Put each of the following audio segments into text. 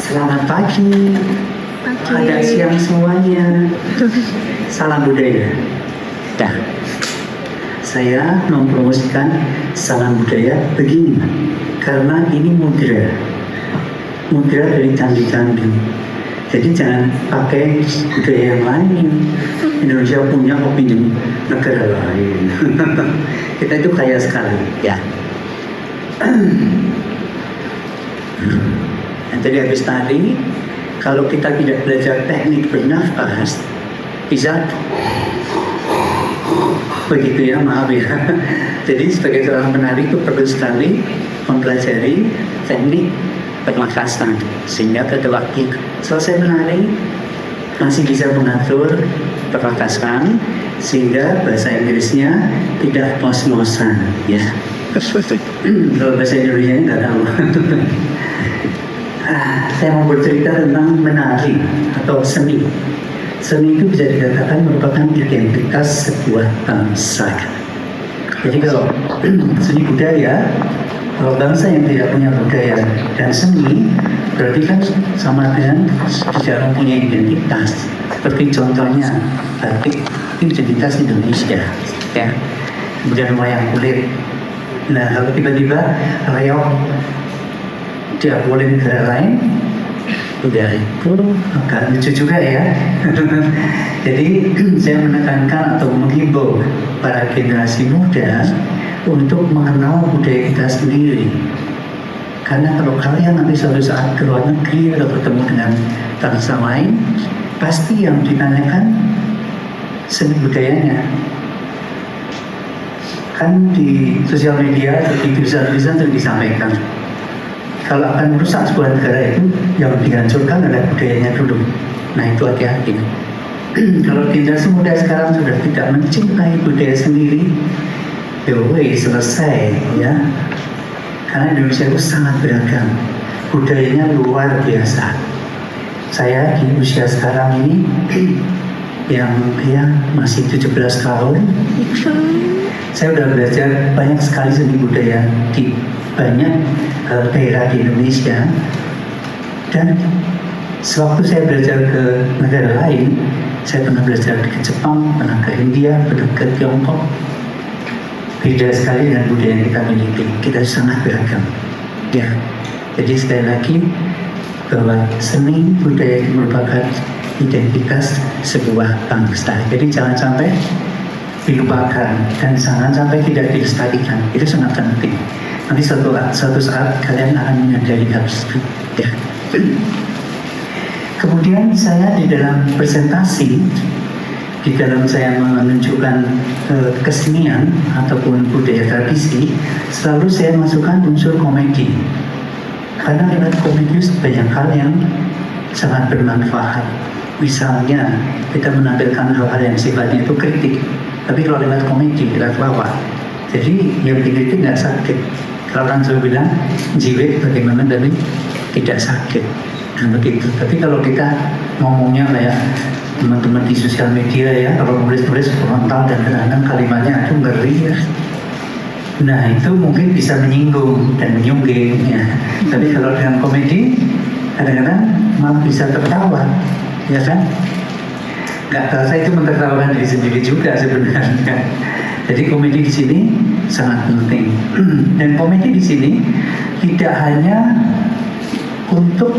Selamat pagi. Ada siang semuanya. Salam budaya. Dah. Saya mempromosikan salam budaya begini, karena ini mudra dari candi-candi. Jadi jangan pakai budaya yang lain. Indonesia punya opini negara lain. Kita itu kaya sekali, ya. Yang tadi kalau kita tidak belajar teknik bernafas, bisa begitu ya, maaf ya. Jadi sebagai seorang penari itu perlu sekali mempelajari teknik pernafasan, sehingga pada waktu selesai menari masih bisa mengatur pernafasan, sehingga bahasa Inggrisnya tidak ngos-ngosan, ya. Kalau bahasa Indonesia nggak tahu. Saya mau bercerita tentang menari atau seni. Seni itu bisa dikatakan merupakan identitas sebuah bangsa. Jadi kalau seni budaya, kalau bangsa yang tidak punya budaya dan seni, berarti kan sama dengan tidak punya identitas. Seperti contohnya batik, itu identitas Indonesia, ya. Kemudian wayang kulit. Nah, kalau tiba-tiba reok tidak boleh negara lain, udah itu agak lucu juga ya. Jadi saya menekankan atau menghimbau para generasi muda untuk mengenal budaya kita sendiri. Karena kalau kalian nanti suatu saat ke luar negeri atau bertemu dengan bangsa lain, pasti yang ditanyakan seni budayanya. Kan di sosial media atau di tulisan-tulisan itu disampaikan, kalau akan merusak sebuah negara itu yang dihancurkan adalah budayanya dulu. Nah, itu hati-hati. Kalau generasi muda sekarang sudah tidak mencintai budaya sendiri, selesai, ya. Karena Indonesia itu sangat beragam, budayanya luar biasa. saya di usia sekarang ini yang ya masih 17 tahun, saya udah belajar banyak sekali seni budaya di banyak daerah di Indonesia. Dan sewaktu saya belajar ke negara lain, saya pernah belajar ke Jepang, pernah ke India, pernah ke Tiongkok. Beda sekali dengan budaya yang kita miliki, kita sangat beragam. Ya, jadi sekali lagi bahwa seni budaya itu merupakan identitas sebuah bangsa. Jadi jangan sampai dilupakan dan jangan sampai tidak dilestarikan. Itu sangat penting. Nanti suatu saat kalian akan menyadari hal tersebut. Ya. Kemudian saya di dalam presentasi, di dalam saya menunjukkan kesenian ataupun budaya tradisi, selalu saya masukkan unsur komedi. Karena lewat komedi banyak hal yang sangat bermanfaat. Misalnya kita menampilkan hal-hal yang sifatnya itu kritik, tapi kalau lewat komedi, lewat tawa, jadi yang dikritik nggak sakit. Kalau orang selalu bilang jiwet bagaimana tapi tidak sakit. Nah begitu. Tapi kalau kita ngomongnya kayak teman-teman di sosial media ya, kalau nulis-nulis frontal dan kadang-kadang kalimatnya itu ngeri ya. Nah itu mungkin bisa menyinggung dan menyungging ya. Tapi kalau dengan komedi kadang-kadang malah bisa tertawa, ya kan? Nggak terasa itu mentertawakan diri sendiri juga sebenarnya. Jadi komedi di sini sangat penting. Dan komedi di sini tidak hanya untuk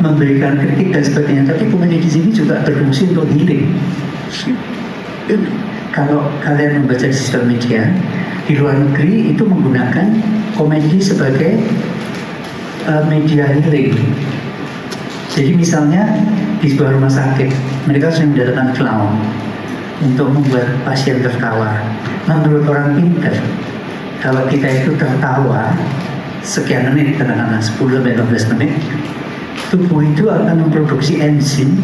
memberikan kritik dan sebagainya, tapi komedi di sini juga berfungsi untuk healing. Kalau kalian membaca di sosial media di luar negeri itu menggunakan komedi sebagai media healing. Jadi misalnya di sebuah rumah sakit mereka sering mendatangkan clown untuk membuat pasien tertawa. Menurut orang pintar, kalau kita itu tertawa sekian menit, katakanlah 10-15 menit, tubuh itu akan memproduksi enzim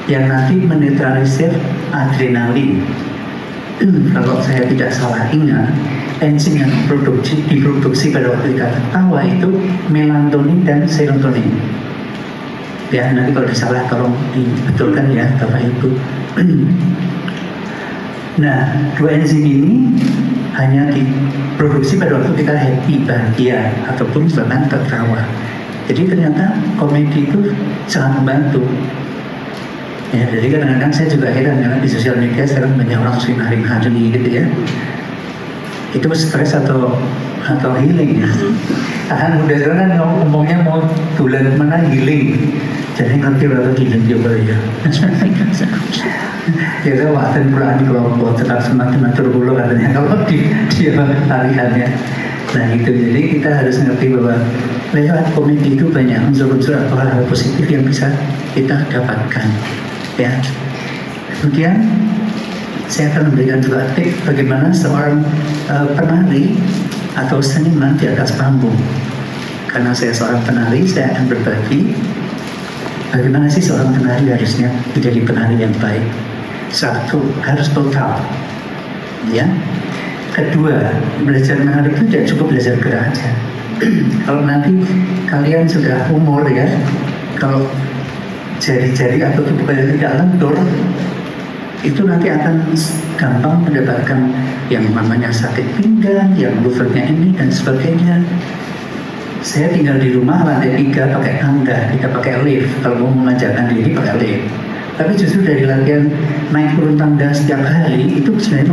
yang nanti menetralisir adrenalin. Kalau saya tidak salah ingat, enzim yang diproduksi pada waktu kita tertawa itu melatonin dan serotonin. Ya, nanti kalau disalah tolong dibetulkan ya Bapak Ibu. Nah, dua enzim ini hanya diproduksi pada waktu kita happy, bahagia, ataupun bahkan tertawa. Jadi ternyata komedi itu sangat membantu. Ya, jadi kadang-kadang saya juga heran karena di sosial media sekarang banyak orang sering hari gitu ya. Itu stres atau healing ya. Akan udah kan ngomongnya mau bulan mana healing. Jadi ngerti berapa healing juga ya. Ya kan waktu pulang di kelompok tetap semakin atur bulu katanya kalau dia tariannya. Nah itu jadi kita harus ngerti bahwa lewat komedi itu banyak unsur-unsur atau hal-hal positif yang bisa kita dapatkan. Ya. Kemudian saya akan memberikan juga tips bagaimana seorang penari atau seniman di atas panggung. Karena saya seorang penari, saya akan berbagi bagaimana sih seorang penari harusnya menjadi penari yang baik. Satu, harus total. Ya. Kedua, belajar menari itu tidak cukup belajar gerak aja. Kalau nanti kalian sudah umur ya, kalau jari-jari atau tubuh kalian tidak lentur, itu nanti akan gampang mendapatkan yang namanya sakit pinggang, yang lututnya ini dan sebagainya. Saya tinggal di rumah lantai 3 pakai tangga, kita pakai lift. Kalau mau mengajarkan diri pakai lift. Tapi justru dari latihan naik turun tangga setiap hari itu sebenarnya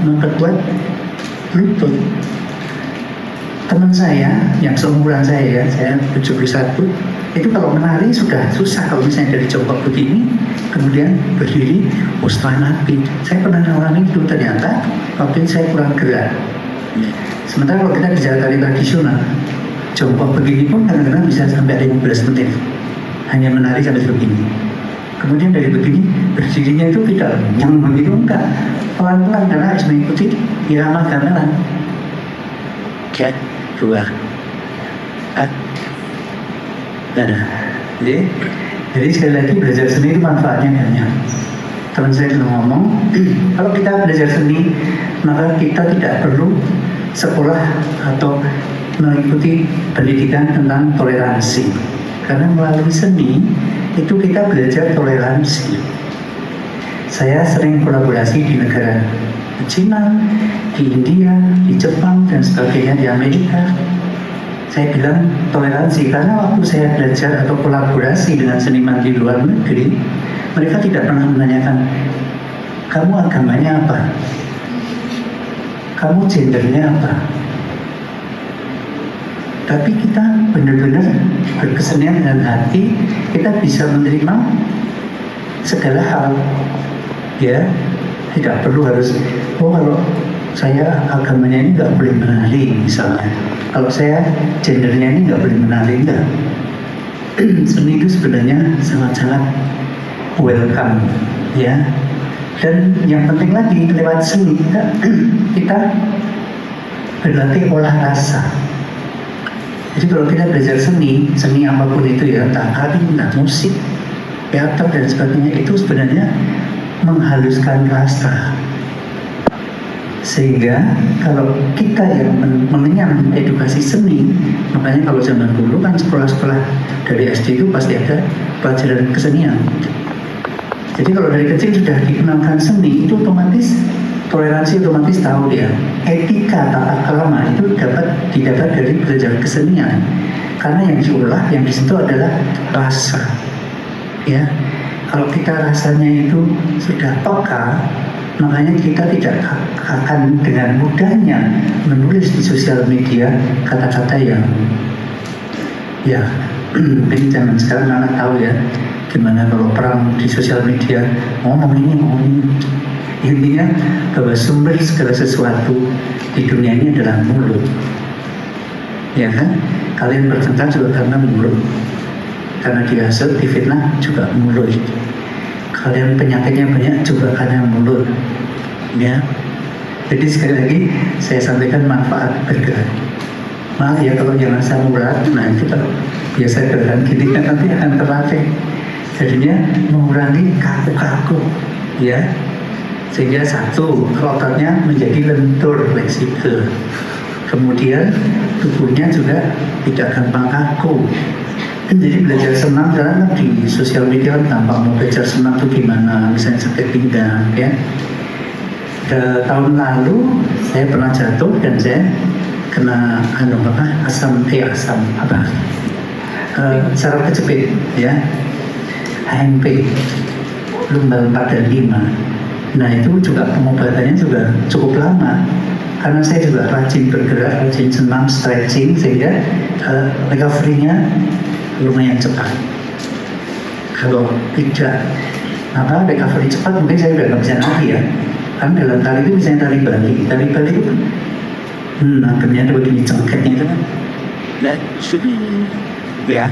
memperkuat lutut. Teman saya yang seumuran saya 71, itu kalau menari sudah susah kalau misalnya dari jongkok begini, kemudian berdiri, setelah nabi. Saya pernah ngalamin itu ternyata waktu itu saya kurang gerak. Sementara kalau kita bicara tari tradisional, jongkok begini pun kadang-kadang bisa sampai 15 menit. Hanya menari sampai begini. Kemudian dari begini, berdirinya itu tidak yang begitu enggak. Pelan-pelan karena harus mengikuti irama gamelan. Oke, 2. Jadi sekali lagi belajar seni itu manfaatnya banyak. Teman saya dulu ngomong, kalau kita belajar seni, maka kita tidak perlu sekolah atau mengikuti pendidikan tentang toleransi. karena melalui seni itu kita belajar toleransi. Saya sering kolaborasi di negara Cina, di India, di Jepang, dan sebagainya, di Amerika. Saya bilang toleransi karena waktu saya belajar atau kolaborasi dengan seniman di luar negeri, mereka tidak pernah menanyakan, kamu agamanya apa? Kamu gendernya apa? Tapi kita benar-benar berkesenian dengan hati, kita bisa menerima segala hal. Ya, tidak perlu harus, kalau saya agamanya ini nggak boleh menari misalnya, kalau saya gendernya ini nggak boleh menari, enggak. Seni itu sebenarnya sangat-sangat welcome, ya. Dan yang penting lagi lewat seni kita berlatih olah rasa. Jadi kalau kita belajar seni apapun itu ya, entah tari, entah musik, teater dan sebagainya, itu sebenarnya menghaluskan rasa. Sehingga kalau kita yang mengenyam edukasi seni, makanya kalau zaman dulu kan sekolah-sekolah dari SD itu pasti ada pelajaran kesenian. Jadi kalau dari kecil sudah dikenalkan seni, itu otomatis toleransi otomatis tahu dia. Etika tata krama itu didapat dari belajar kesenian. Karena yang diolah, yang disitu adalah rasa. Ya, kalau kita rasanya itu sudah peka, makanya kita tidak akan dengan mudahnya menulis di sosial media kata-kata yang ya mungkin zaman sekarang anak tahu ya gimana kalau perang di sosial media, ngomong ini. Intinya bahwa sumber segala sesuatu di dunia ini adalah mulut. Ya kan? Kalian bertengkar juga karena mulut. Karena dihasut, difitnah juga mulut. Kalian penyakitnya banyak juga karena mulut. Ya. Jadi sekali lagi saya sampaikan manfaat bergerak. Maaf ya kalau jangan sama berat, nah itu kalau biasa gerakan gini kan nanti akan terlatih. Jadinya mengurangi kaku-kaku, ya. Sehingga satu, ototnya menjadi lentur, fleksibel. Kemudian tubuhnya juga tidak gampang kaku. Jadi belajar senam sekarang di sosial media tampak mau belajar senam itu gimana, misalnya sakit pinggang, ya. Tahun lalu saya pernah jatuh dan saya kena asam saraf kejepit, ya, HMP, lumbal 4 dan 5. Nah itu juga pengobatannya juga cukup lama karena saya juga rajin bergerak, rajin senam, stretching, sehingga recovery-nya lumayan cepat. Kalau tidak recovery cepat, mungkin saya udah nggak bisa nari ya. Kan dalam tari itu misalnya tari Bali itu akhirnya ada begini cengketnya itu kan. Ya,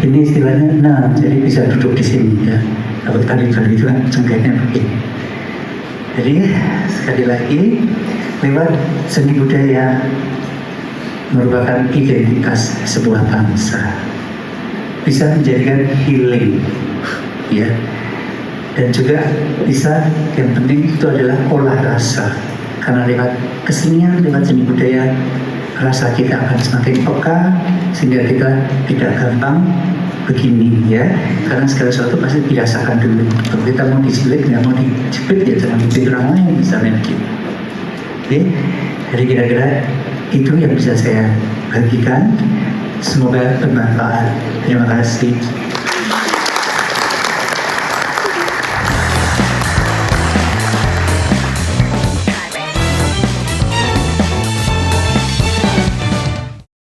ini istilahnya, jadi bisa duduk di sini ya. Kalau tari itu kan cengketnya begini. Jadi sekali lagi lewat seni budaya merupakan identitas sebuah bangsa, bisa menjadikan healing, ya, dan juga bisa yang penting itu adalah olah rasa, karena lewat kesenian, lewat seni budaya rasa kita akan semakin peka sehingga kita tidak gampang begini, ya, karena segala sesuatu pasti dirasakan dulu. Kalau kita mau disilik, nggak mau dijepit, ya jangan dijepit orang lain misalnya gitu. Oke, jadi kira-kira itu yang bisa saya bagikan. Semoga bermanfaat. Terima kasih.